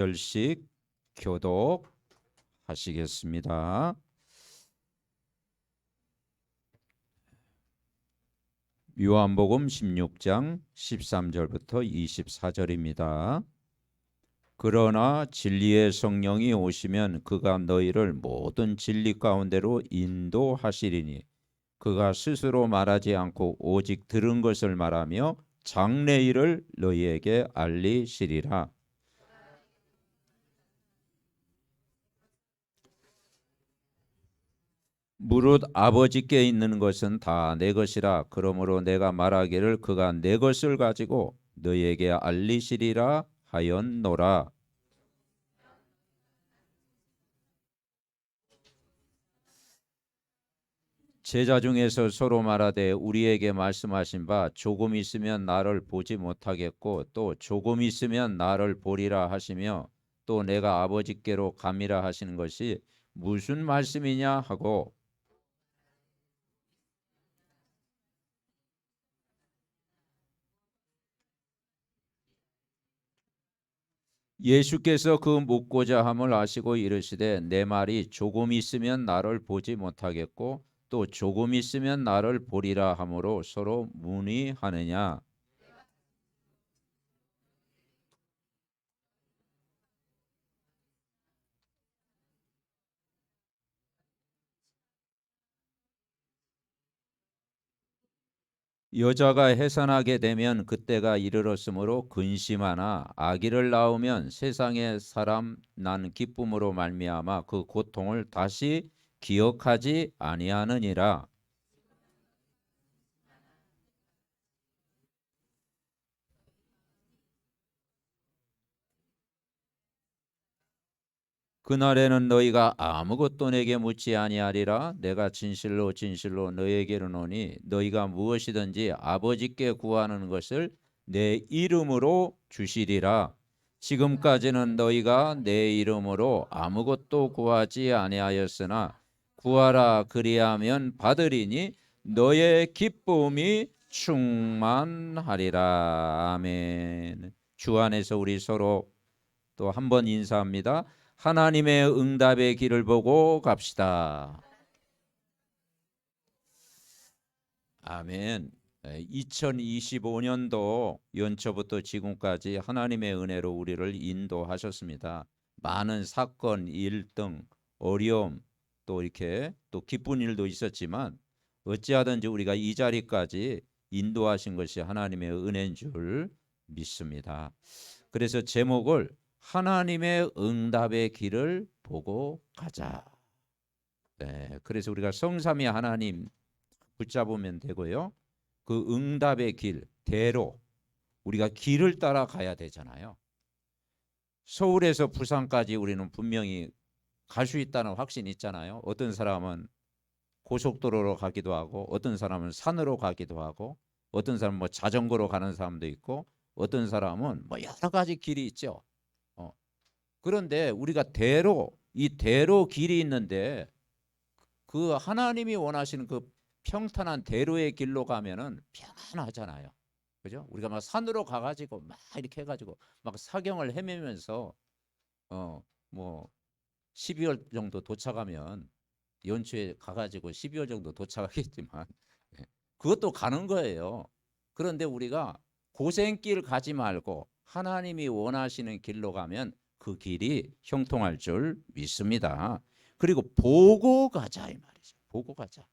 절씩 교독하시겠습니다. 요한복음 16장 13절부터 24절입니다. 그러나 진리의 성령이 오시면 그가 너희를 모든 진리 가운데로 인도하시리니 그가 스스로 말하지 않고 오직 들은 것을 말하며 장래일을 너희에게 알리시리라. 무릇 아버지께 있는 것은 다 내 것이라. 그러므로 내가 말하기를 그가 내 것을 가지고 너희에게 알리시리라 하였노라. 제자 중에서 서로 말하되 우리에게 말씀하신 바 조금 있으면 나를 보지 못하겠고 또 조금 있으면 나를 보리라 하시며 또 내가 아버지께로 감이라 하시는 것이 무슨 말씀이냐 하고 예수께서 그 묻고자 함을 아시고 이르시되 내 말이 조금 있으면 나를 보지 못하겠고 또 조금 있으면 나를 보리라 하므로 서로 문의하느냐. 여자가 해산하게 되면 그때가 이르렀으므로 근심하나 아기를 낳으면 세상에 사람 난 기쁨으로 말미암아 그 고통을 다시 기억하지 아니하느니라. 그날에는 너희가 아무것도 내게 묻지 아니하리라. 내가 진실로 진실로 너희에게 이르노니 너희가 무엇이든지 아버지께 구하는 것을 내 이름으로 주시리라. 지금까지는 너희가 내 이름으로 아무것도 구하지 아니하였으나 구하라 그리하면 받으리니 너의 기쁨이 충만하리라. 아멘. 주 안에서 우리 서로 또 한 번 인사합니다. 하나님의 응답의 길을 보고 갑시다. 아멘. 2025년도 연초부터 지금까지 하나님의 은혜로 우리를 인도하셨습니다. 많은 사건, 일 등 어려움 또 이렇게 또 기쁜 일도 있었지만 어찌하든지 우리가 이 자리까지 인도하신 것이 하나님의 은혜인 줄 믿습니다. 그래서 제목을 하나님의 응답의 길을 보고 가자. 네, 그래서 우리가 성삼위 하나님 붙잡으면 되고요. 그 응답의 길, 대로 우리가 길을 따라 가야 되잖아요. 서울에서 부산까지 우리는 분명히 갈 수 있다는 확신이 있잖아요. 어떤 사람은 고속도로로 가기도 하고 어떤 사람은 산으로 가기도 하고 어떤 사람은 뭐 자전거로 가는 사람도 있고 어떤 사람은 뭐 여러 가지 길이 있죠. 그런데 우리가 이 대로 길이 있는데 그 하나님이 원하시는 그 평탄한 대로의 길로 가면은 편안하잖아요. 그죠? 우리가 막 산으로 가가지고 막 이렇게 해가지고 막 사경을 헤매면서 뭐 12월 정도 도착하면 연초에 가가지고 12월 정도 도착하겠지만 그것도 가는 거예요. 그런데 우리가 고생길 가지 말고 하나님이 원하시는 길로 가면 그 길이 형통할 줄 믿습니다. 그리고 보고 가자 이 말이죠. 보고 가자.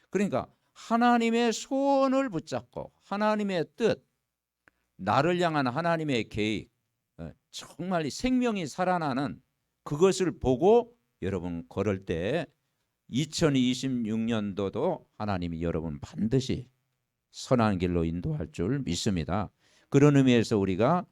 그러니까 하나님의 소원을 붙잡고 하나님의 뜻, 나를 향한 하나님의 계획, 정말 생명이 살아나는 그것을 보고 여러분 걸을 때 2026년도도 하나님이 여러분 반드시 선한 길로 인도할 줄 믿습니다. 그런 의미에서 우리가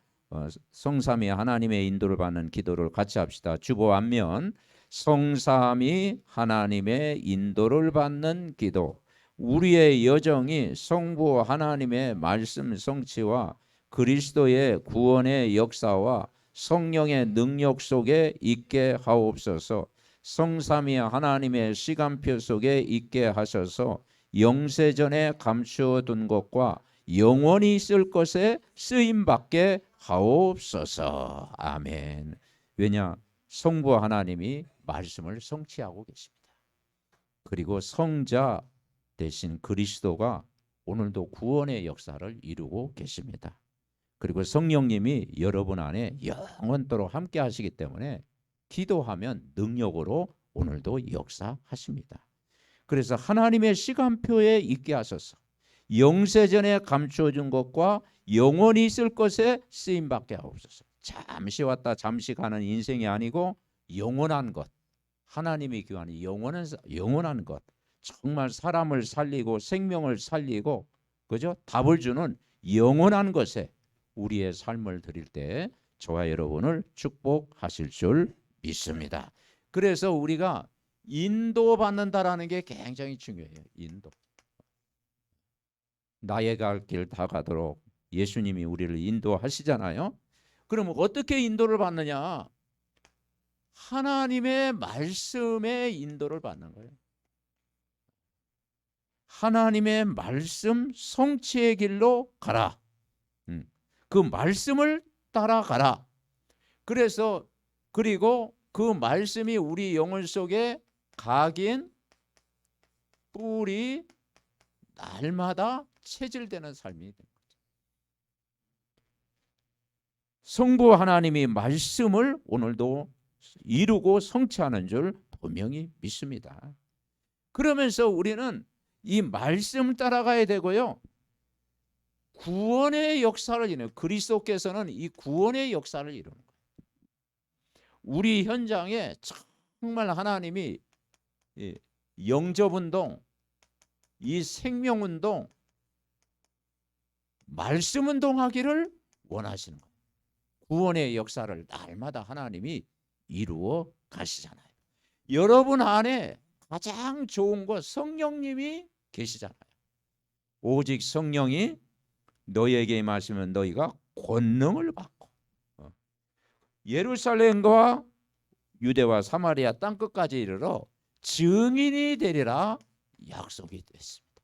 성삼위 하나님의 인도를 받는 기도를 같이 합시다. 주보 앞면 성삼위 하나님의 인도를 받는 기도. 우리의 여정이 성부 하나님의 말씀 성취와 그리스도의 구원의 역사와 성령의 능력 속에 있게 하옵소서. 성삼위 하나님의 시간표 속에 있게 하셔서 영세전에 감추어 둔 것과 영원히 있을 것에 쓰임받게 하옵소서. 아멘. 왜냐? 성부 하나님이 말씀을 성취하고 계십니다. 그리고 성자 대신 그리스도가 오늘도 구원의 역사를 이루고 계십니다. 그리고 성령님이 여러분 안에 영원토록 함께 하시기 때문에 기도하면 능력으로 오늘도 역사하십니다. 그래서 하나님의 시간표에 있게 하소서. 영세전에 감추어준 것과 영원히 있을 것에 쓰임받게 하옵소서. 잠시 왔다 잠시 가는 인생이 아니고 영원한 것, 하나님이 귀한 영원한 것, 정말 사람을 살리고 생명을 살리고 그죠? 답을 주는 영원한 것에 우리의 삶을 드릴 때 저와 여러분을 축복하실 줄 믿습니다. 그래서 우리가 인도받는다라는 게 굉장히 중요해요. 인도. 나의 갈 길 다 가도록 예수님이 우리를 인도하시잖아요. 그럼 어떻게 인도를 받느냐? 하나님의 말씀의 인도를 받는 거예요. 하나님의 말씀 성취의 길로 가라. 그 말씀을 따라가라. 그래서 그리고 그 말씀이 우리 영혼 속에 각인 뿌리 날마다 체질되는 삶이 된 거죠. 성부 하나님이 말씀을 오늘도 이루고 성취하는 줄 분명히 믿습니다. 그러면서 우리는 이 말씀 따라가야 되고요. 구원의 역사를 이루는, 그리스도께서는 이 구원의 역사를 이루는 거예요. 우리 현장에 정말 하나님이 영접운동, 이 생명운동, 말씀운동 하기를 원하시는 거예요. 구원의 역사를 날마다 하나님이 이루어 가시잖아요. 여러분 안에 가장 좋은 것 성령님이 계시잖아요. 오직 성령이 너희에게 임하시면 너희가 권능을 받고 예루살렘과 유대와 사마리아 땅끝까지 이르러 증인이 되리라 약속이 됐습니다.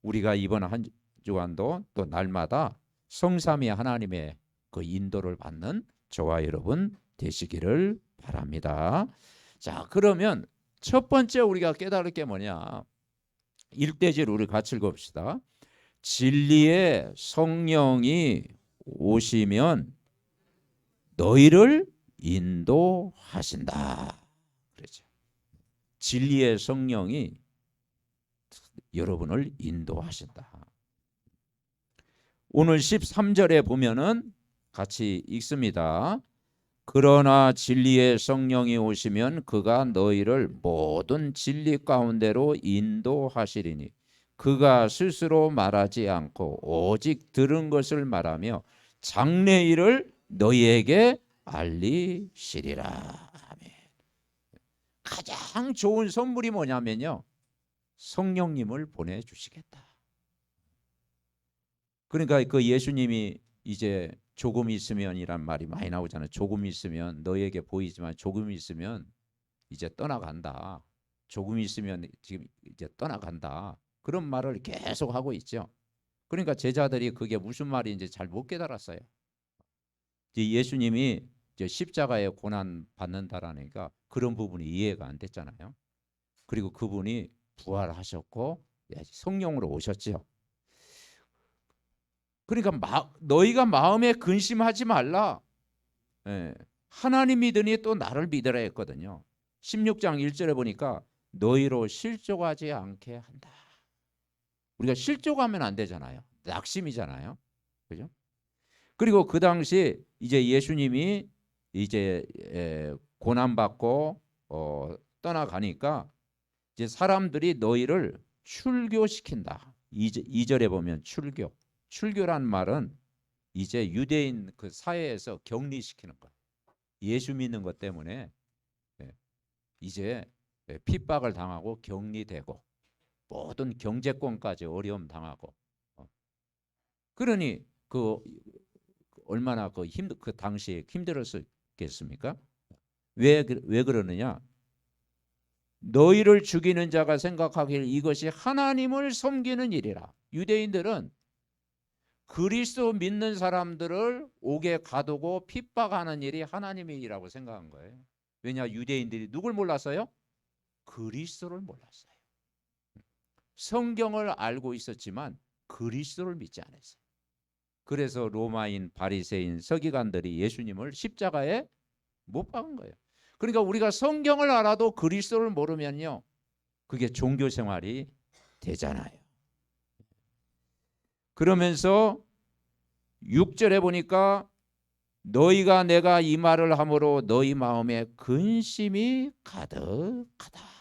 우리가 이번 한 주간도 또 날마다 성삼위 하나님의 그 인도를 받는 저와 여러분 되시기를 바랍니다. 자, 그러면 첫 번째 우리가 깨달을 게 뭐냐? 1대질 우리 같이 읽어봅시다. 진리의 성령이 오시면 너희를 인도하신다. 그렇죠. 진리의 성령이 여러분을 인도하신다. 오늘 13절에 보면은 같이 읽습니다. 그러나 진리의 성령이 오시면 그가 너희를 모든 진리 가운데로 인도하시리니 그가 스스로 말하지 않고 오직 들은 것을 말하며 장래일을 너희에게 알리시리라. 아멘. 가장 좋은 선물이 뭐냐면요, 성령님을 보내주시겠다. 그러니까 그 예수님이 이제 조금 있으면이란 말이 많이 나오잖아요. 조금 있으면 너희에게 보이지만 조금 있으면 이제 떠나간다. 조금 있으면 지금 이제 떠나간다. 그런 말을 계속 하고 있죠. 그러니까 제자들이 그게 무슨 말인지 잘 못 깨달았어요. 예수님이 이제 십자가에 고난 받는다라니까 그런 부분이 이해가 안 됐잖아요. 그리고 그분이 부활하셨고 성령으로 오셨죠. 그러니까 너희가 마음에 근심하지 말라. 하나님 믿으니 또 나를 믿으라 했거든요. 16장 1절에 보니까 너희로 실족하지 않게 한다. 우리가 실족하면 안 되잖아요. 낙심이잖아요. 그죠? 그리고 그 당시 이제 예수님이 이제 고난받고 떠나가니까 이제 사람들이 너희를 출교시킨다. 2절에 보면 출교란 말은 이제 유대인 그 사회에서 격리시키는 것. 예수 믿는 것 때문에 이제 핍박을 당하고 격리되고 모든 경제권까지 어려움 당하고 그러니 그 얼마나 그 당시에 힘들었겠습니까? 왜 그러느냐? 너희를 죽이는 자가 생각하길 이것이 하나님을 섬기는 일이라. 유대인들은 그리스도 믿는 사람들을 옥에 가두고 핍박하는 일이 하나님의 일이라고 생각한 거예요. 왜냐? 유대인들이 누굴 몰랐어요? 그리스도를 몰랐어요. 성경을 알고 있었지만 그리스도를 믿지 않았어요. 그래서 로마인, 바리새인, 서기관들이 예수님을 십자가에 못 박은 거예요. 그러니까 우리가 성경을 알아도 그리스도를 모르면요, 그게 종교 생활이 되잖아요. 그러면서 6절에 보니까 너희가 내가 이 말을 함으로 너희 마음에 근심이 가득하다.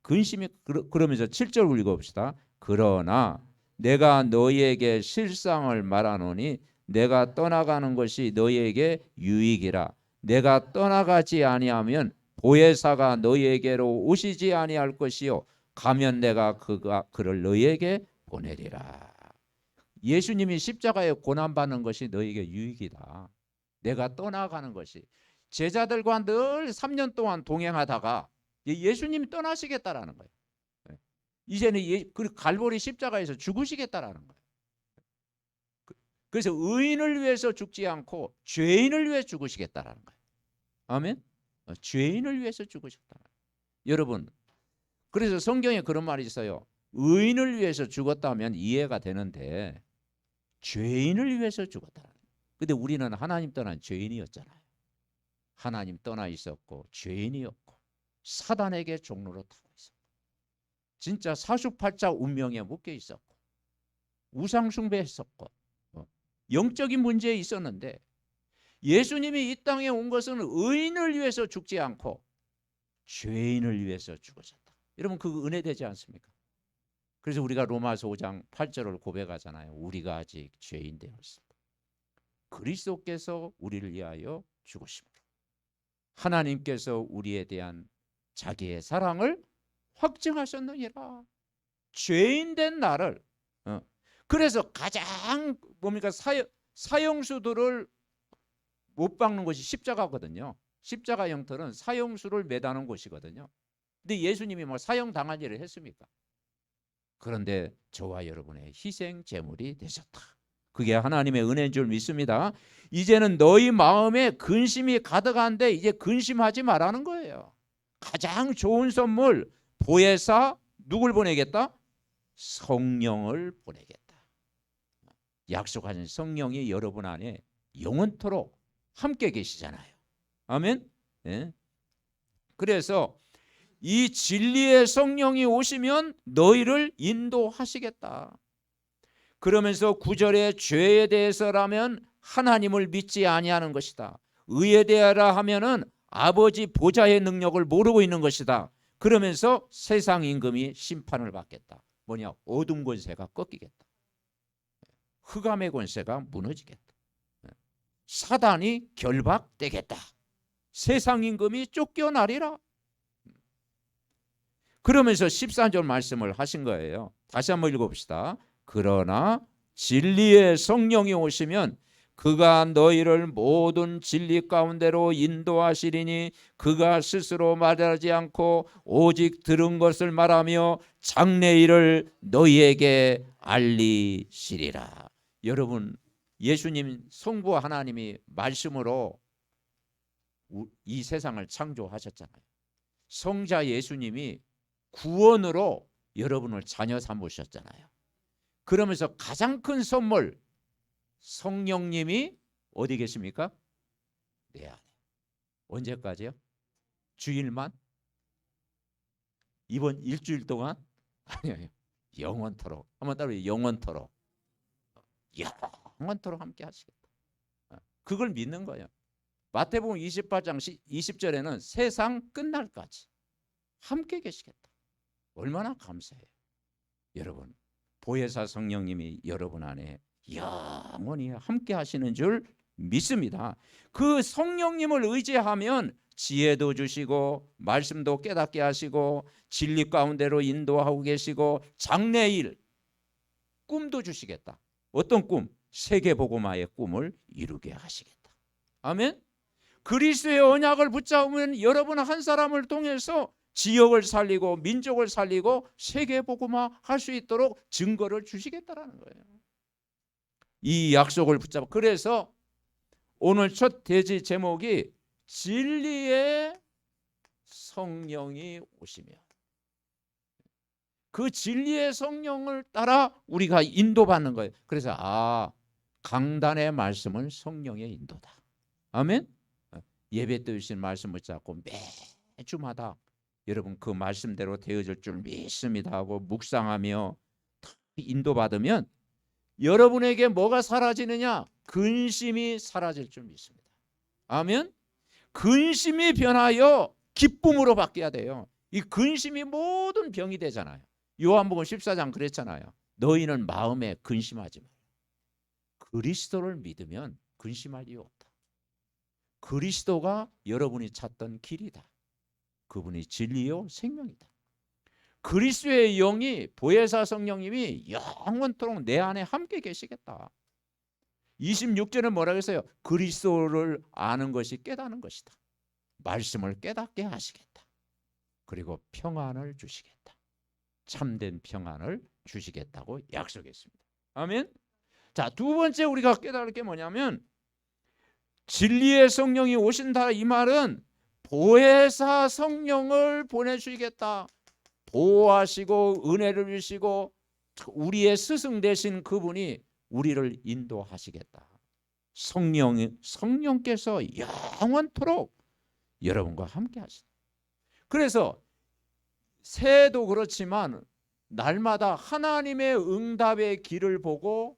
근심이 그러면서 7절 읽어봅시다. 그러나 내가 너희에게 실상을 말하노니 내가 떠나가는 것이 너희에게 유익이라. 내가 떠나가지 아니하면 보혜사가 너희에게로 오시지 아니할 것이요 가면 내가 그를 너희에게 보내리라. 예수님이 십자가에 고난받는 것이 너희에게 유익이다. 내가 떠나가는 것이. 제자들과 늘 3년 동안 동행하다가 예수님이 떠나시겠다라는 거예요. 이제는 그 갈보리 십자가에서 죽으시겠다라는 거예요. 그래서 의인을 위해서 죽지 않고 죄인을 위해 죽으시겠다라는 거예요. 아멘. 죄인을 위해서 죽으셨다. 여러분, 그래서 성경에 그런 말이 있어요. 의인을 위해서 죽었다면 이해가 되는데 죄인을 위해서 죽었다. 근데 우리는 하나님 떠난 죄인이었잖아요. 하나님 떠나 있었고 죄인이었고 사단에게 종로로 타고 있었고 진짜 사주팔자 운명에 묶여 있었고 우상 숭배했었고 영적인 문제에 있었는데 예수님이 이 땅에 온 것은 의인을 위해서 죽지 않고 죄인을 위해서 죽으셨다. 여러분, 그거 은혜되지 않습니까? 그래서 우리가 로마서 5장 8절을 고백하잖아요. 우리가 아직 죄인 되었습니다. 그리스도께서 우리를 위하여 죽으심으로 하나님께서 우리에 대한 자기의 사랑을 확증하셨느니라. 죄인 된 나를 그래서 가장 뭡니까? 사형수들을 못 박는 것이 십자가거든요. 십자가 형틀은 사형수를 매다는 곳이거든요. 근데 예수님이 뭐 사형 당한 일을 했습니까? 그런데 저와 여러분의 희생 제물이 되셨다. 그게 하나님의 은혜인 줄 믿습니다. 이제는 너희 마음에 근심이 가득한데 이제 근심하지 말라는 거예요. 가장 좋은 선물 보혜사 누굴 보내겠다? 성령을 보내겠다. 약속하신 성령이 여러분 안에 영원토록 함께 계시잖아요. 아멘. 네. 그래서 이 진리의 성령이 오시면 너희를 인도하시겠다. 그러면서 9절에 죄에 대해서라면 하나님을 믿지 아니하는 것이다. 의에 대하라 하면은 아버지 보좌의 능력을 모르고 있는 것이다. 그러면서 세상 임금이 심판을 받겠다. 뭐냐? 어둠 권세가 꺾이겠다. 흑암의 권세가 무너지겠다. 사단이 결박되겠다. 세상 임금이 쫓겨나리라. 그러면서 14절 말씀을 하신 거예요. 다시 한번 읽어봅시다. 그러나 진리의 성령이 오시면 그가 너희를 모든 진리 가운데로 인도하시리니 그가 스스로 말하지 않고 오직 들은 것을 말하며 장래일을 너희에게 알리시리라. 여러분, 예수님 성부 하나님이 말씀으로 이 세상을 창조하셨잖아요. 성자 예수님이 구원으로 여러분을 자녀 삼으셨잖아요. 그러면서 가장 큰 선물 성령님이 어디 계십니까? 내 안에. 언제까지요? 주일만? 이번 일주일 동안? 아니요. 영원토록. 한번 따로 영원토록. 영원토록 함께 하시겠다. 그걸 믿는 거예요. 마태복음 28장 20절에는 세상 끝날까지 함께 계시겠다. 얼마나 감사해요. 여러분, 보혜사 성령님이 여러분 안에 영원히 함께 하시는 줄 믿습니다. 그 성령님을 의지하면 지혜도 주시고 말씀도 깨닫게 하시고 진리 가운데로 인도하고 계시고 장래일 꿈도 주시겠다. 어떤 꿈? 세계복음화의 꿈을 이루게 하시겠다. 아멘. 그리스도의 언약을 붙잡으면 여러분 한 사람을 통해서 지역을 살리고 민족을 살리고 세계복음화 할 수 있도록 증거를 주시겠다라는 거예요. 이 약속을 붙잡아. 그래서 오늘 첫 대지 제목이 진리의 성령이 오시며, 그 진리의 성령을 따라 우리가 인도받는 거예요. 그래서 강단의 말씀은 성령의 인도다. 아멘. 예배 때 주신 말씀 붙잡고 매주마다 여러분 그 말씀대로 되어질 줄 믿습니다 하고 묵상하며 인도받으면 여러분에게 뭐가 사라지느냐? 근심이 사라질 줄 믿습니다. 아멘. 근심이 변하여 기쁨으로 바뀌어야 돼요. 이 근심이 모든 병이 되잖아요. 요한복음 14장 그랬잖아요. 너희는 마음에 근심하지 마라. 그리스도를 믿으면 근심할 이유 없다. 그리스도가 여러분이 찾던 길이다. 그분이 진리요 생명이다. 그리스도의 영이, 보혜사 성령님이 영원토록 내 안에 함께 계시겠다. 26절은 뭐라고 했어요? 그리스도를 아는 것이 깨닫는 것이다. 말씀을 깨닫게 하시겠다. 그리고 평안을 주시겠다. 참된 평안을 주시겠다고 약속했습니다. 아멘. 자, 두 번째 우리가 깨달을 게 뭐냐면 진리의 성령이 오신다. 이 말은 보혜사 성령을 보내주시겠다. 보호하시고 은혜를 주시고 우리의 스승 되신 그분이 우리를 인도하시겠다. 성령께서 영원토록 여러분과 함께 하신다. 그래서 새해도 그렇지만 날마다 하나님의 응답의 길을 보고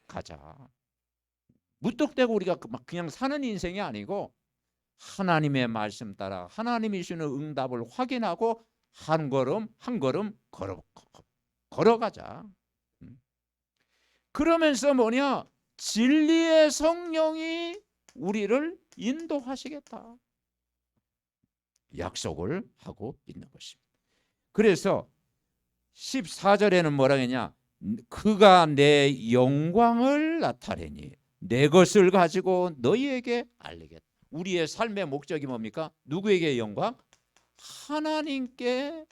가자. 무턱대고 우리가 그냥 사는 인생이 아니고 하나님의 말씀 따라 하나님이 주는 응답을 확인하고 한 걸음 한 걸음 걸어가자. 그러면서 뭐냐? 진리의 성령이 우리를 인도하시겠다. 약속을 하고 있는 것입니다. 그래서 14절에는 뭐라 했냐? 그가 내 영광을 나타내니 내 것을 가지고 너희에게 알리겠다. 우리의 삶의 목적이 뭡니까? 누구에게 영광? 하나님께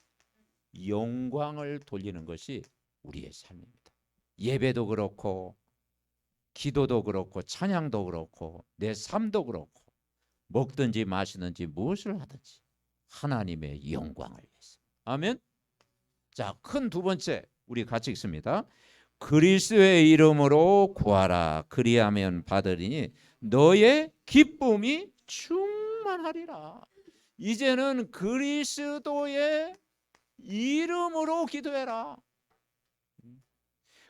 영광을 돌리는 것이 우리의 삶입니다. 예배도 그렇고 기도도 그렇고 찬양도 그렇고 내 삶도 그렇고 먹든지 마시든지 무엇을 하든지 하나님의 영광을 위해서. 아멘. 자, 큰 두 번째 우리 같이 읽습니다. 그리스도의 이름으로 구하라. 그리하면 받으리니 너의 기쁨이 충만하리라. 이제는 그리스도의 이름으로 기도해라.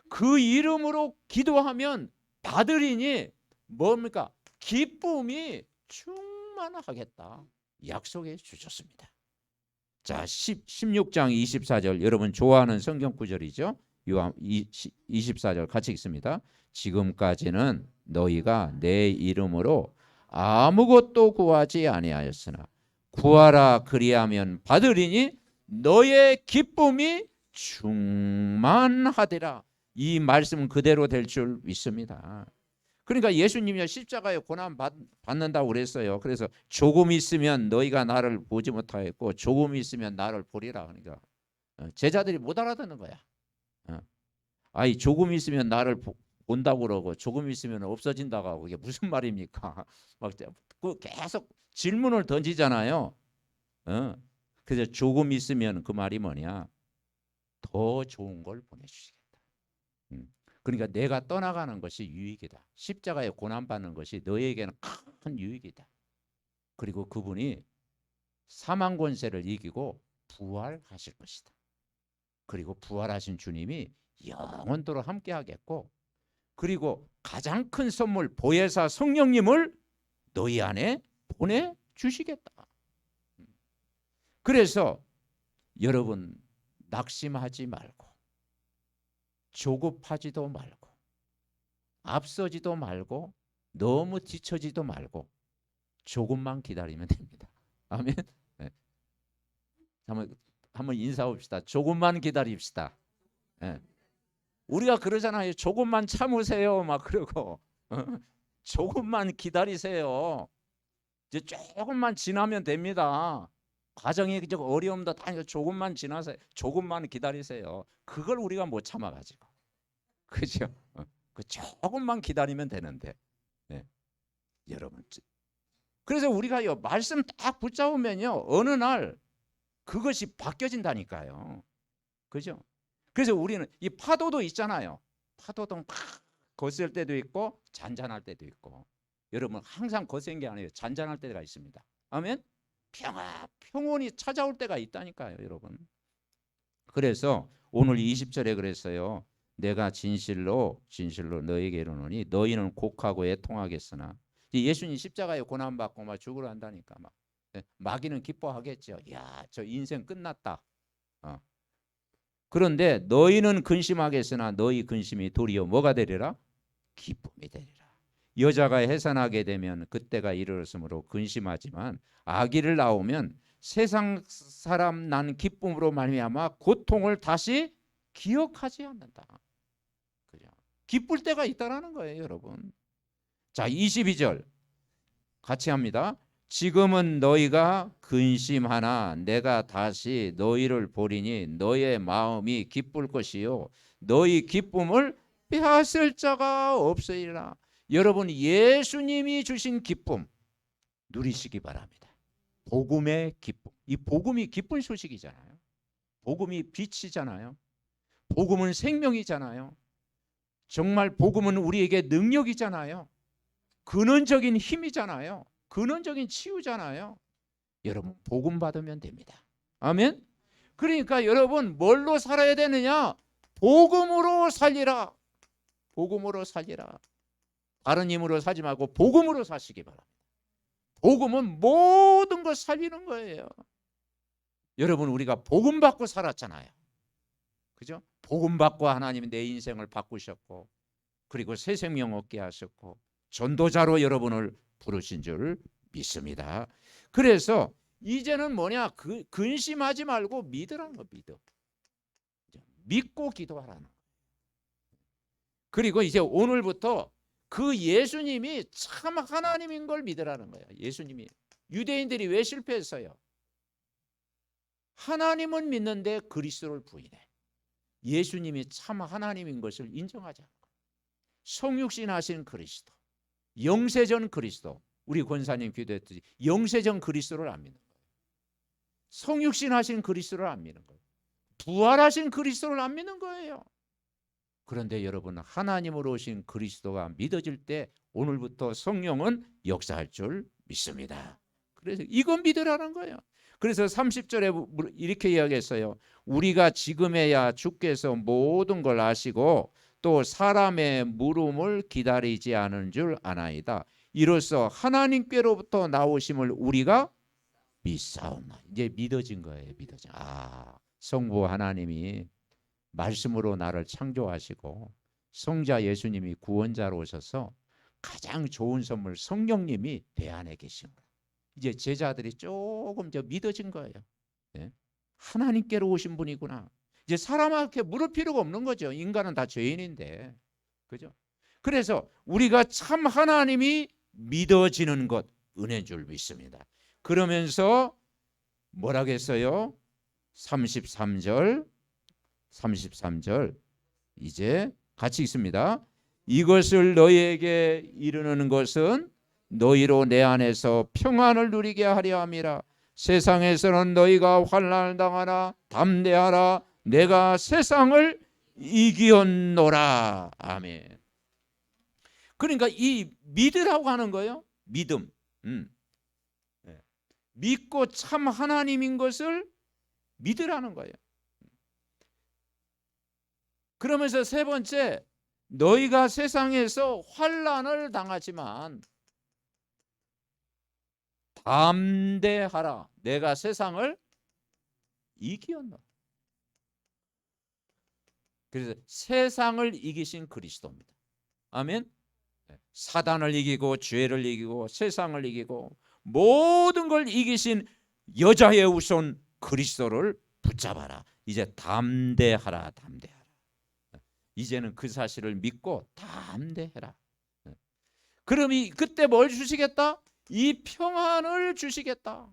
그 이름으로 기도하면 받으리니 뭡니까? 기쁨이 충만하겠다. 약속해 주셨습니다. 자, 16장 24절 여러분 좋아하는 성경 구절이죠. 24절 같이 읽습니다. 지금까지는 너희가 내 이름으로 아무것도 구하지 아니하였으나 구하라 그리하면 받으리니 너의 기쁨이 충만하리라. 이 말씀은 그대로 될 줄 믿습니다. 그러니까 예수님이 십자가에 고난 받는다고 그랬어요. 그래서 조금 있으면 너희가 나를 보지 못하겠고 조금 있으면 나를 보리라. 그러니까 제자들이 못 알아듣는 거야. 아이 조금 있으면 나를 본다고 그러고 조금 있으면 없어진다고 하고 이게 무슨 말입니까? 막 계속 질문을 던지잖아요. 그래서 조금 있으면 그 말이 뭐냐? 더 좋은 걸 보내주시겠다. 그러니까 내가 떠나가는 것이 유익이다. 십자가에 고난받는 것이 너에게는 큰 유익이다. 그리고 그분이 사망 권세를 이기고 부활하실 것이다. 그리고 부활하신 주님이 영원토록 함께 하겠고 그리고 가장 큰 선물 보혜사 성령님을 너희 안에 보내주시겠다. 그래서 여러분 낙심하지 말고 조급하지도 말고 앞서지도 말고 너무 뒤처지도 말고 조금만 기다리면 됩니다. 아멘. 네. 한번 인사합시다. 조금만 기다립시다. 네. 우리가 그러잖아요. 조금만 참으세요. 막 그러고 조금만 기다리세요. 이제 조금만 지나면 됩니다. 과정의 어려움도 다 조금만 지나세요. 조금만 기다리세요. 그걸 우리가 못 참아가지고. 그죠? 그 조금만 기다리면 되는데. 네. 여러분, 그래서 우리가요 말씀 딱 붙잡으면요 어느 날 그것이 바뀌어진다니까요. 그죠? 그래서 우리는 이 파도도 있잖아요. 파도도 막 거셀 때도 있고 잔잔할 때도 있고. 여러분 항상 거센 게 아니에요. 잔잔할 때가 있습니다. 아멘. 평온이 찾아올 때가 있다니까요, 여러분. 그래서 오늘 20절에 그랬어요. 내가 진실로 너에게 이르노니 너희는 곡하고 애통하겠으나. 예수님 십자가에 고난 받고 막 죽으러 한다니까 막. 마귀는 기뻐하겠죠. 야, 저 인생 끝났다. 그런데 너희는 근심하겠으나 너희 근심이 도리어 뭐가 되리라? 기쁨이 되리라. 여자가 해산하게 되면 그때가 이르렀으므로 근심하지만 아기를 낳으면 세상 사람 난 기쁨으로 말미암아 고통을 다시 기억하지 않는다. 그죠? 기쁠 때가 있다라는 거예요, 여러분. 자, 22절 같이 합니다. 지금은 너희가 근심하나 내가 다시 너희를 보리니 너희의 마음이 기쁠 것이요 너희 기쁨을 빼앗을 자가 없으리라. 여러분 예수님이 주신 기쁨 누리시기 바랍니다. 복음의 기쁨. 이 복음이 기쁜 소식이잖아요. 복음이 빛이잖아요. 복음은 생명이잖아요. 정말 복음은 우리에게 능력이잖아요. 근원적인 힘이잖아요. 근원적인 치유잖아요. 여러분 복음 받으면 됩니다. 아멘. 그러니까 여러분 뭘로 살아야 되느냐? 복음으로 살리라. 복음으로 살리라. 다른 힘으로 살지 말고 복음으로 사시기 바랍니다. 복음은 모든 걸 살리는 거예요. 여러분 우리가 복음 받고 살았잖아요. 그죠? 복음 받고 하나님이 내 인생을 바꾸셨고 그리고 새 생명 얻게 하셨고 전도자로 여러분을 부르신 줄 믿습니다. 그래서 이제는 뭐냐? 근심하지 말고 믿으라는 거. 믿고 기도하라는 거. 그리고 이제 오늘부터 그 예수님이 참 하나님인 걸 믿으라는 거예요. 예수님이. 유대인들이 왜 실패했어요? 하나님은 믿는데 그리스도를 부인해. 예수님이 참 하나님인 것을 인정하지 않고 성육신 하신 그리스도, 영세전 그리스도, 우리 권사님 기도했듯이 영세전 그리스도를 안 믿는 거예요. 성육신 하신 그리스도를 안 믿는 거예요. 부활하신 그리스도를 안 믿는 거예요. 그런데 여러분 하나님으로 오신 그리스도가 믿어질 때 오늘부터 성령은 역사할 줄 믿습니다. 그래서 이건 믿으라는 거예요. 그래서 30절에 이렇게 이야기했어요. 우리가 지금에야 주께서 모든 걸 아시고 또 사람의 물음을 기다리지 않은 줄 아나이다. 이로써 하나님께로부터 나오심을 우리가 믿사옵나. 이제 믿어진 거예요. 믿어진. 성부 하나님이 말씀으로 나를 창조하시고 성자 예수님이 구원자로 오셔서 가장 좋은 선물 성령님이 내 안에 계신 거예요. 이제 제자들이 조금 더 믿어진 거예요. 네? 하나님께로 오신 분이구나. 이제 사람한테 물을 필요가 없는 거죠. 인간은 다 죄인인데. 그죠? 그래서 우리가 참 하나님이 믿어지는 것 은혜인 줄 믿습니다. 그러면서 뭐라겠어요? 33절 이제 같이 읽습니다. 이것을 너희에게 이르는 것은 너희로 내 안에서 평안을 누리게 하려 함이라. 세상에서는 너희가 환난을 당하나 담대하라. 내가 세상을 이기었노라. 아멘. 그러니까 이 믿으라고 하는 거예요. 믿음. 믿고 참 하나님인 것을 믿으라는 거예요. 그러면서 세 번째, 너희가 세상에서 환난을 당하지만 담대하라. 내가 세상을 이기었노라. 그래서 세상을 이기신 그리스도입니다. 아멘. 사단을 이기고 죄를 이기고 세상을 이기고 모든 걸 이기신 여자의 우선 그리스도를 붙잡아라. 이제 담대하라. 이제는 그 사실을 믿고 담대해라. 그럼 그때 뭘 주시겠다? 이 평안을 주시겠다.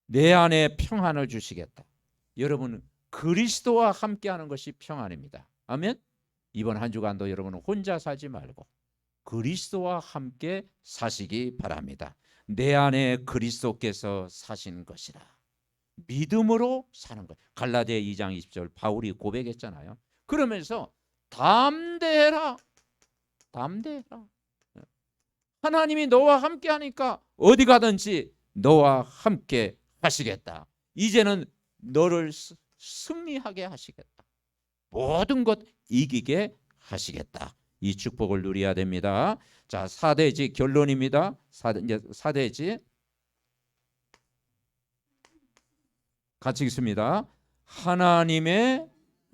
내 안에 평안을 주시겠다. 여러분 그리스도와 함께하는 것이 평안입니다. 아멘. 이번 한 주간도 여러분은 혼자 살지 말고 그리스도와 함께 사시기 바랍니다. 내 안에 그리스도께서 사신 것이라. 믿음으로 사는 것. 갈라디아 2장 20절 바울이 고백했잖아요. 그러면서 담대해라. 담대해라. 하나님이 너와 함께 하니까 어디 가든지 너와 함께 하시겠다. 이제는 너를 승리하게 하시겠다. 모든 것 이기게 하시겠다. 이 축복을 누려야 됩니다. 자, 4대지 결론입니다. 4대지 같이 읽습니다. 하나님의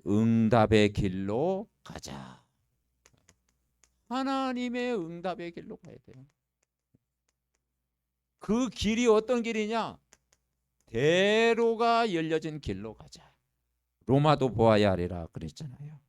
응답의 길로 가자. 하나님의 응답의 길로 가야 돼요. 그 길이 어떤 길이냐? 대로가 열려진 길로 가자. 로마도 보아야 하리라 그랬잖아요.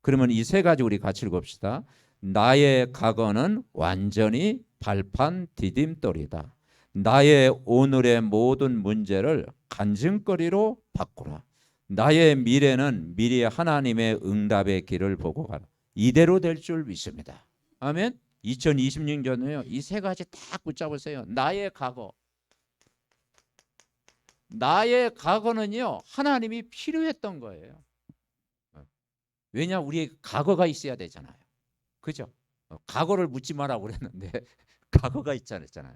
그러면 이 세 가지 우리 같이 읽읍시다. 나의 과거는 완전히 발판 디딤돌이다. 나의 오늘의 모든 문제를 간증거리로 바꾸라. 나의 미래는 미리 하나님의 응답의 길을 보고 가라. 이대로 될 줄 믿습니다. 아멘. 2026년에요. 이 세 가지 다 붙잡으세요. 나의 과거. 나의 과거는요, 하나님이 필요했던 거예요. 왜냐, 우리의 과거가 있어야 되잖아요. 그죠? 과거를 묻지 마라고 그랬는데 과거가 있잖아요.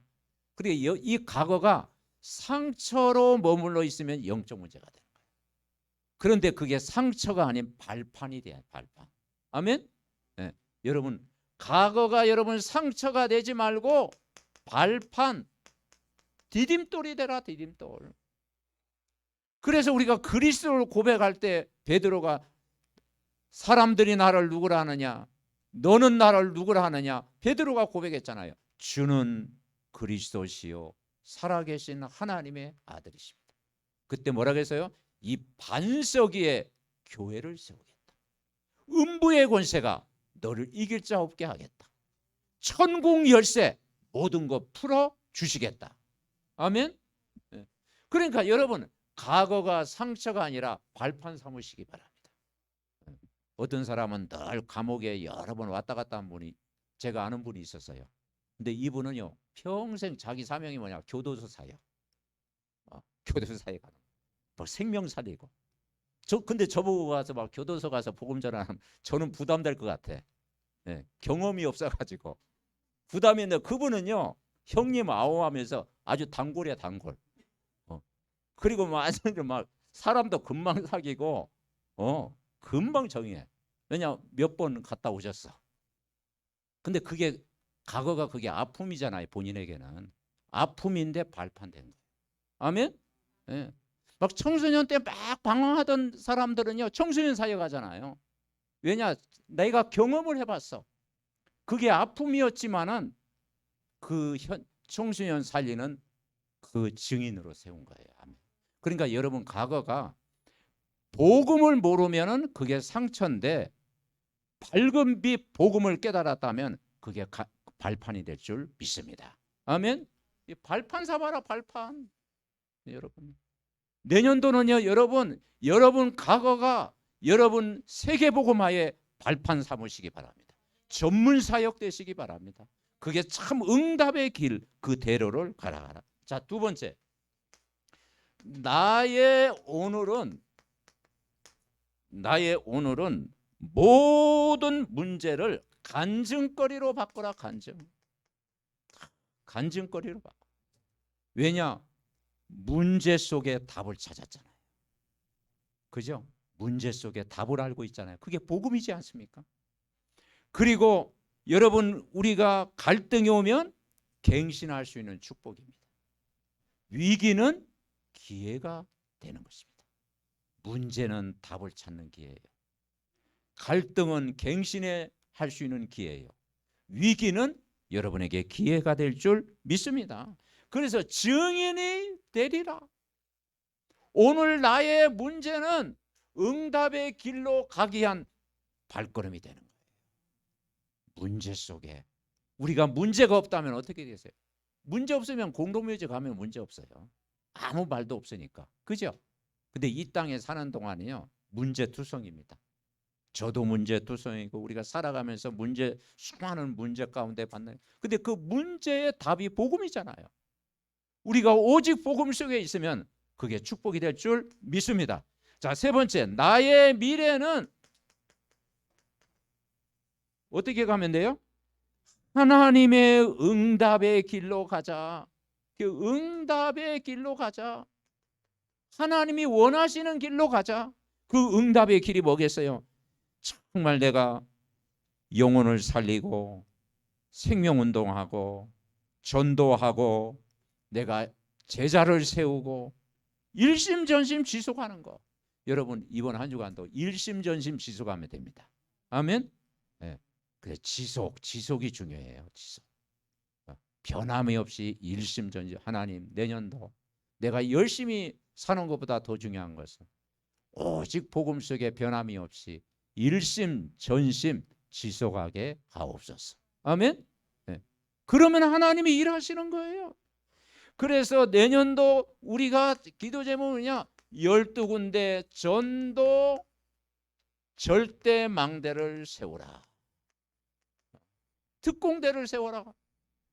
그리고 이 과거가 상처로 머물러 있으면 영적 문제가 되는 거예요. 그런데 그게 상처가 아닌 발판이 돼요. 발판. 아멘? 네. 여러분, 과거가 여러분 상처가 되지 말고 발판, 디딤돌이 되라. 디딤돌. 그래서 우리가 그리스도를 고백할 때 베드로가 사람들이 나를 누구라 하느냐, 너는 나를 누구라 하느냐, 베드로가 고백했잖아요. 주는 그리스도시요 살아계신 하나님의 아들이십니다. 그때 뭐라고 했어요? 이 반석 위에 교회를 세우겠다. 음부의 권세가 너를 이길 자 없게 하겠다. 천국 열쇠 모든 것 풀어 주시겠다. 아멘. 그러니까 여러분, 과거가 상처가 아니라 발판 삼으시기 바랍니다. 어떤 사람은 늘 감옥에 여러 번 왔다 갔다 한 분이, 제가 아는 분이 있었어요. 근데 이분은요, 평생 자기 사명이 뭐냐, 교도소 사역. 교도소 사역 하는 거. 생명 살리고. 근데 저보고 가서 막 교도소 가서 복음 전하면 저는 부담될 것 같아. 네, 경험이 없어가지고 부담이 있는데, 그분은요, 형님 아오하면서 아주 단골이야, 단골. 그리고 막 사람도 금방 사귀고, 금방 정해. 왜냐, 몇 번 갔다 오셨어. 근데 그게 과거가 그게 아픔이잖아요. 본인에게는 아픔인데 발판된 거예요. 아멘. 예. 막 청소년 때 막 방황하던 사람들은요, 청소년 사역 하잖아요. 왜냐, 내가 경험을 해봤어. 그게 아픔이었지만은 그 청소년 살리는 그 증인으로 세운 거예요. 아멘. 그러니까 여러분, 과거가 복음을 모르면은 그게 상처인데, 밝은 빛 복음을 깨달았다면 그게 발판이 될 줄 믿습니다. 아멘. 이 발판 삼아라, 발판. 여러분, 내년도는요, 여러분 과거가 여러분 세계복음화의 발판 삼으시기 바랍니다. 전문 사역 되시기 바랍니다. 그게 참 응답의 길, 그 대로를 가라. 자, 두 번째, 나의 오늘은 모든 문제를 간증거리로 바꾸라. 간증거리로 바꿔. 왜냐, 문제 속에 답을 찾았잖아요. 그죠? 문제 속에 답을 알고 있잖아요. 그게 복음이지 않습니까? 그리고 여러분, 우리가 갈등이 오면 갱신할 수 있는 축복입니다. 위기는 기회가 되는 것입니다. 문제는 답을 찾는 기회예요. 갈등은 갱신해 할 수 있는 기회예요. 위기는 여러분에게 기회가 될 줄 믿습니다. 그래서 증인이 되리라. 오늘 나의 문제는 응답의 길로 가기 위한 발걸음이 되는 거예요. 문제 속에 우리가 문제가 없다면 어떻게 되세요? 문제 없으면 공동묘지 가면 문제 없어요. 아무 말도 없으니까. 그죠? 근데 이 땅에 사는 동안이요, 문제투성입니다. 저도 문제투성이고 우리가 살아가면서 수많은 문제 가운데 받는. 근데 그 문제의 답이 복음이잖아요. 우리가 오직 복음 속에 있으면 그게 축복이 될 줄 믿습니다. 자, 세 번째, 나의 미래는 어떻게 가면 돼요? 하나님의 응답의 길로 가자. 그 응답의 길로 가자. 하나님이 원하시는 길로 가자. 그 응답의 길이 뭐겠어요? 정말 내가 영혼을 살리고 생명운동하고 전도하고 내가 제자를 세우고 일심전심 지속하는 거. 여러분 이번 한 주간도 일심전심 지속하면 됩니다. 아멘. 네. 그래, 지속이 중요해요. 지속. 변함이 없이 일심전심. 하나님, 내년도 내가 열심히 사는 것보다 더 중요한 것은 오직 복음 속에 변함이 없이 일심전심 지속하게 하옵소서. 아멘. 네. 그러면 하나님이 일하시는 거예요. 그래서 내년도 우리가 기도 제목은요, 12군데 전도 절대 망대를 세우라. 특공대를 세워라.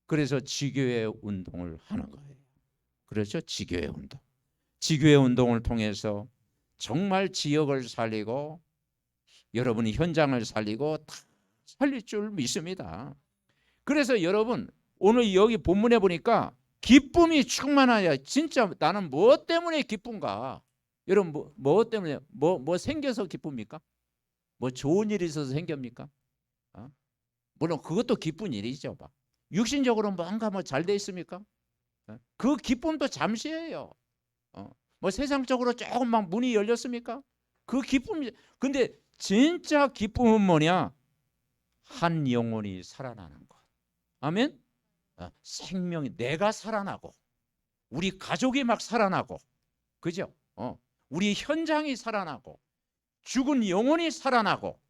그래서 지교회 운동을 하는 거예요. 그렇죠? 지교회 운동. 지교회 운동을 통해서 정말 지역을 살리고 여러분이 현장을 살리고 다 살릴 줄 믿습니다. 그래서 여러분 오늘 여기 본문에 보니까 기쁨이 충만하여. 진짜 나는 무엇 때문에 기쁜가? 여러분 뭐 때문에 뭐 생겨서 기쁩니까? 뭐 좋은 일이 있어서 생깁니까? 물론 그것도 기쁜 일이죠. 육신적으로 뭔가 잘 돼 있습니까? 그 기쁨도 잠시예요. 뭐 세상적으로 조금 막 문이 열렸습니까? 그 기쁨이. 근데 진짜 기쁨은 뭐냐? 한 영혼이 살아나는 것. 아멘. 생명이 내가 살아나고 우리 가족이 막 살아나고, 그죠? 우리 현장이 살아나고 죽은 영혼이 살아나고,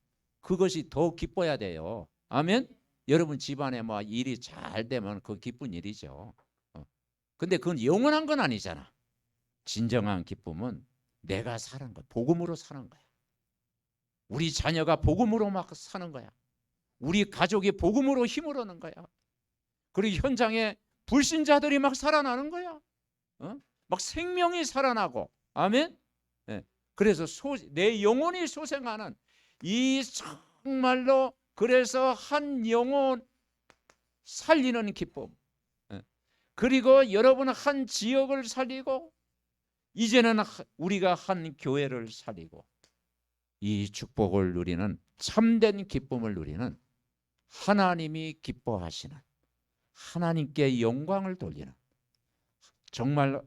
그것이 더 기뻐야 돼요. 아멘. 여러분 집안에 뭐 일이 잘 되면 그 기쁜 일이죠. 근데 그건 영원한 건 아니잖아. 진정한 기쁨은 내가 사는 거야. 복음으로 사는 거야. 우리 자녀가 복음으로 막 사는 거야. 우리 가족이 복음으로 힘을 얻는 거야. 그리고 현장에 불신자들이 막 살아나는 거야. 막 생명이 살아나고. 아멘. 네. 그래서 내 영혼이 소생하는 이 정말로, 그래서 한 영혼 살리는 기쁨. 그리고 여러분은 한 지역을 살리고 이제는 우리가 한 교회를 살리고, 이 축복을 누리는, 참된 기쁨을 누리는, 하나님이 기뻐하시는, 하나님께 영광을 돌리는, 정말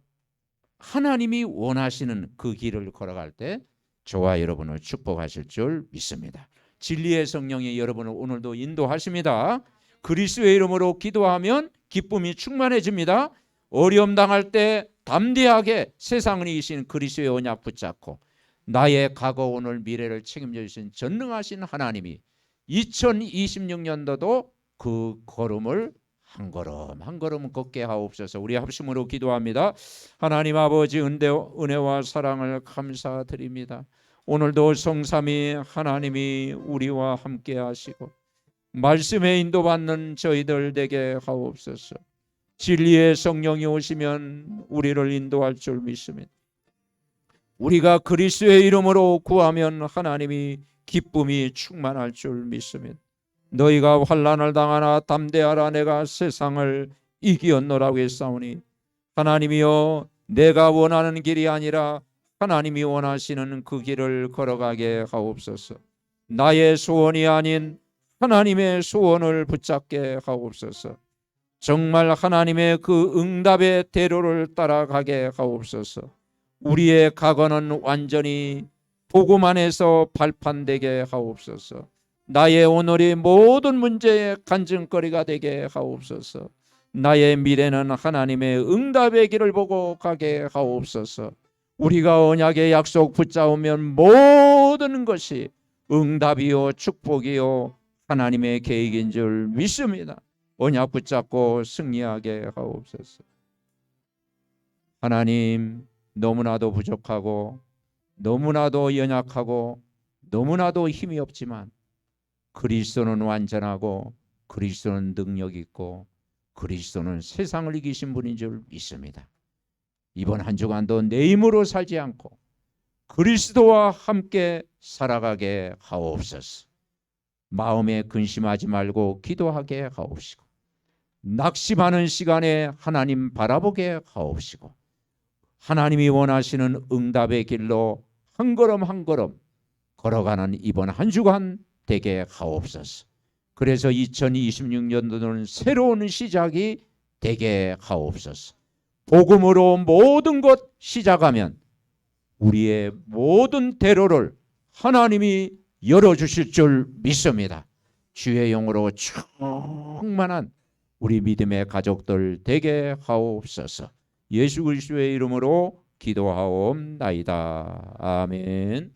하나님이 원하시는 그 길을 걸어갈 때 저와 여러분을 축복하실 줄 믿습니다. 진리의 성령이 여러분을 오늘도 인도하십니다. 그리스도의 이름으로 기도하면 기쁨이 충만해집니다. 어려움 당할 때 담대하게 세상을 이기신 그리스도의 언약 붙잡고 나의 과거 오늘 미래를 책임져 주신 전능하신 하나님이 2026년도도 그 걸음을 한 걸음 한 걸음 걷게 하옵소서. 우리 합심으로 기도합니다. 하나님 아버지, 은혜와 사랑을 감사드립니다. 오늘도 성삼위 하나님이 우리와 함께 하시고 말씀에 인도받는 저희들 되게 하옵소서. 진리의 성령이 오시면 우리를 인도할 줄 믿습니다. 우리가 그리스도의 이름으로 구하면 하나님이 기쁨이 충만할 줄 믿습니다. 너희가 환난을 당하나 담대하라, 내가 세상을 이기었노라고 했사오니, 하나님이여, 내가 원하는 길이 아니라 하나님이 원하시는 그 길을 걸어가게 하옵소서. 나의 소원이 아닌 하나님의 소원을 붙잡게 하옵소서. 정말 하나님의 그 응답의 대로를 따라가게 하옵소서. 우리의 과거는 완전히 복음 안에서 발판되게 하옵소서. 나의 오늘이 모든 문제의 간증거리가 되게 하옵소서. 나의 미래는 하나님의 응답의 길을 보고 가게 하옵소서. 우리가 언약의 약속 붙잡으면 모든 것이 응답이요 축복이요 하나님의 계획인 줄 믿습니다. 언약 붙잡고 승리하게 하옵소서. 하나님, 너무나도 부족하고 너무나도 연약하고 너무나도 힘이 없지만 그리스도는 완전하고 그리스도는 능력 있고 그리스도는 세상을 이기신 분인 줄 믿습니다. 이번 한 주간도 내 힘으로 살지 않고 그리스도와 함께 살아가게 하옵소서. 마음에 근심하지 말고 기도하게 하옵시고 낙심하는 시간에 하나님 바라보게 하옵시고 하나님이 원하시는 응답의 길로 한 걸음 한 걸음 걸어가는 이번 한 주간 되게 하옵소서. 그래서 2026년도는 새로운 시작이 되게 하옵소서. 복음으로 모든 것 시작하면 우리의 모든 대로를 하나님이 열어주실 줄 믿습니다. 주의 영으로 충만한 우리 믿음의 가족들 되게 하옵소서. 예수 그리스도의 이름으로 기도하옵나이다. 아멘.